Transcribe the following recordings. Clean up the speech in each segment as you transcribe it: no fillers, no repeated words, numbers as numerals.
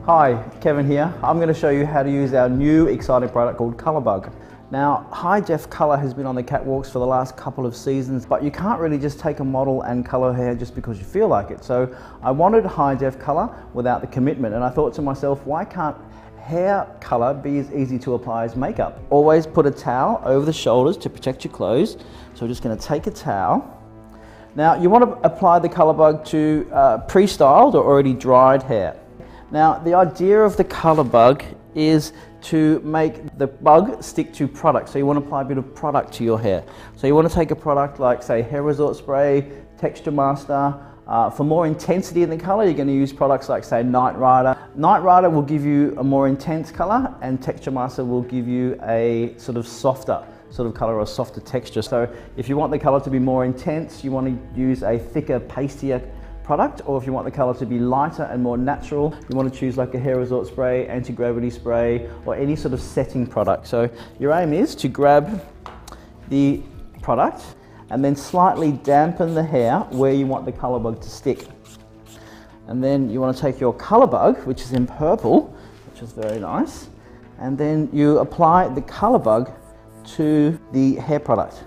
Hi, Kevin here. I'm going to show you how to use our new exciting product called COLOR.BUG. Now, high def color has been on the catwalks for the last couple of seasons, but you can't really just take a model and color hair just because you feel like it. So I wanted high def color without the commitment, and I thought to myself, why can't hair color be as easy to apply as makeup? Always put a towel over the shoulders to protect your clothes. So we're just going to take a towel. Now, you want to apply the COLOR.BUG to pre-styled or already dried hair. Now, the idea of the COLOR.BUG is to make the bug stick to product. So you want to apply a bit of product to your hair. So you want to take a product like, say, Hair Resort Spray, Texture Master. For more intensity in the color, you're going to use products like, say, Night Rider. Night Rider will give you a more intense color, and Texture Master will give you a sort of softer sort of color or softer texture. So if you want the color to be more intense, you want to use a thicker, pastier product, or if you want the color to be lighter and more natural, you want to choose like a Hair Resort Spray, anti-gravity spray, or any sort of setting product. So your aim is to grab the product and then slightly dampen the hair where you want the COLOR.BUG to stick. And then you want to take your COLOR.BUG, which is in purple, which is very nice, and then you apply the COLOR.BUG to the hair product,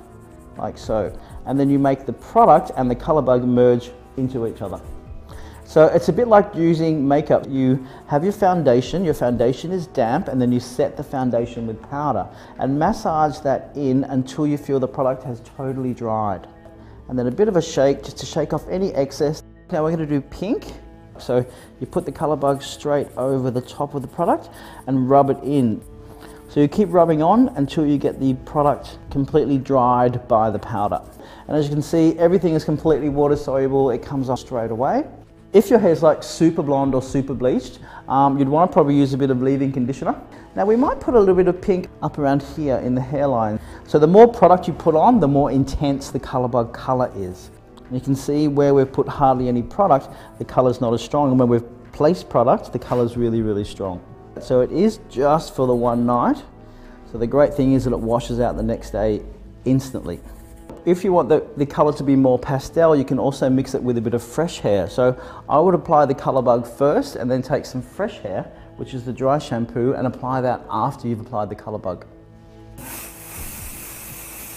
like so. And then you make the product and the COLOR.BUG merge into each other. So it's a bit like using makeup. You have your foundation is damp, and then you set the foundation with powder and massage that in until you feel the product has totally dried. And then a bit of a shake just to shake off any excess. Now we're going to do pink. So you put the COLOR.BUG straight over the top of the product and rub it in. So you keep rubbing on until you get the product completely dried by the powder. And as you can see, everything is completely water soluble. It comes off straight away. If your hair's like super blonde or super bleached, you'd want to probably use a bit of leave-in conditioner. Now we might put a little bit of pink up around here in the hairline. So the more product you put on, the more intense the COLOR.BUG color is. And you can see where we've put hardly any product, the color's not as strong. And when we've placed product, the color's really, really strong. So it is just for the one night. So the great thing is that it washes out the next day instantly. If you want the color to be more pastel, you can also mix it with a bit of fresh hair. So I would apply the COLOR.BUG first and then take some fresh hair, which is the dry shampoo, and apply that after you've applied the COLOR.BUG.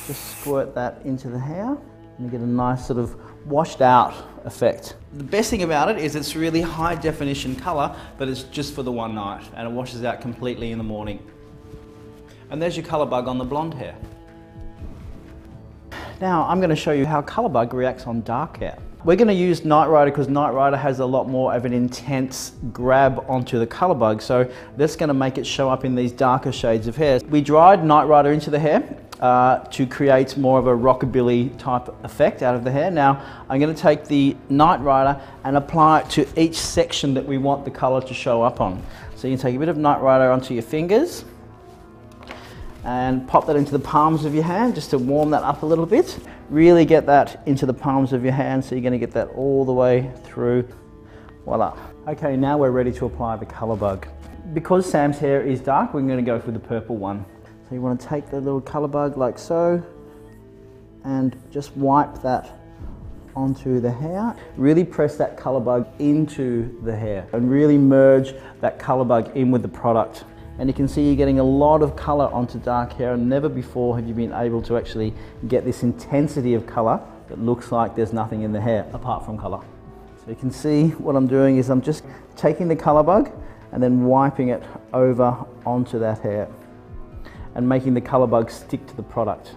Just squirt that into the hair and you get a nice sort of washed out effect. The best thing about it is it's really high definition color, but it's just for the one night and it washes out completely in the morning. And there's your COLOR.BUG on the blonde hair. Now I'm going to show you how COLOR.BUG reacts on dark hair. We're going to use Night Rider because Night Rider has a lot more of an intense grab onto the COLOR.BUG, so that's going to make it show up in these darker shades of hair. We dried Night Rider into the hair to create more of a rockabilly type effect out of the hair. Now I'm going to take the Night Rider and apply it to each section that we want the color to show up on. So you can take a bit of Night Rider onto your fingers and pop that into the palms of your hand just to warm that up a little bit. Really get that into the palms of your hand, so you're going to get that all the way through. Voila. Okay, now we're ready to apply the COLOR.BUG. Because Sam's hair is dark, we're going to go for the purple one. So you want to take the little COLOR.BUG like so and just wipe that onto the hair. Really press that COLOR.BUG into the hair and really merge that COLOR.BUG in with the product. And you can see you're getting a lot of color onto dark hair, and never before have you been able to actually get this intensity of color that looks like there's nothing in the hair apart from color. So you can see what I'm doing is I'm just taking the COLOR.BUG and then wiping it over onto that hair and making the COLOR.BUG stick to the product.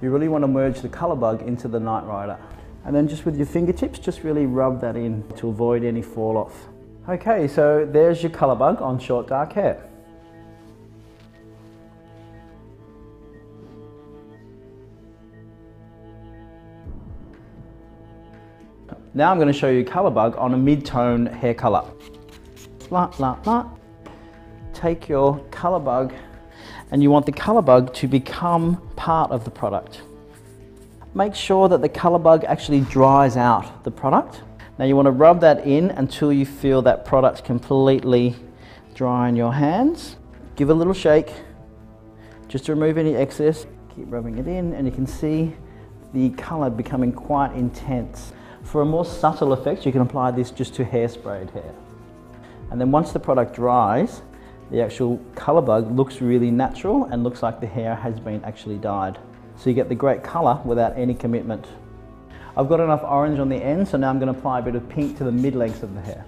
You really want to merge the COLOR.BUG into the Night Rider. And then just with your fingertips, just really rub that in to avoid any fall off. Okay, so there's your COLOR.BUG on short dark hair. Now I'm going to show you COLOR.BUG on a mid-tone hair color. Take your COLOR.BUG and you want the COLOR.BUG to become part of the product. Make sure that the COLOR.BUG actually dries out the product. Now you want to rub that in until you feel that product completely dry in your hands. Give it a little shake just to remove any excess. Keep rubbing it in and you can see the color becoming quite intense. For a more subtle effect, you can apply this just to hairsprayed hair. And then once the product dries, the actual colour bug looks really natural and looks like the hair has been actually dyed. So you get the great colour without any commitment. I've got enough orange on the end, so now I'm going to apply a bit of pink to the mid-length of the hair.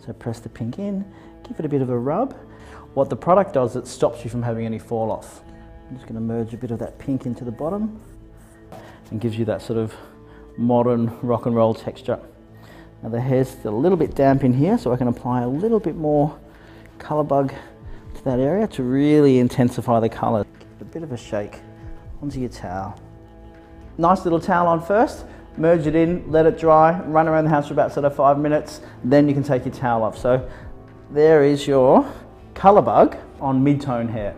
So press the pink in, give it a bit of a rub. What the product does, it stops you from having any fall off. I'm just going to merge a bit of that pink into the bottom and gives you that sort of modern rock and roll texture. Now the hair's still a little bit damp in here, so I can apply a little bit more colour bug to that area to really intensify the colour. Give it a bit of a shake onto your towel. Nice little towel on first, merge it in, let it dry, run around the house for about sort of 5 minutes, then you can take your towel off. So there is your colour bug on mid-tone hair.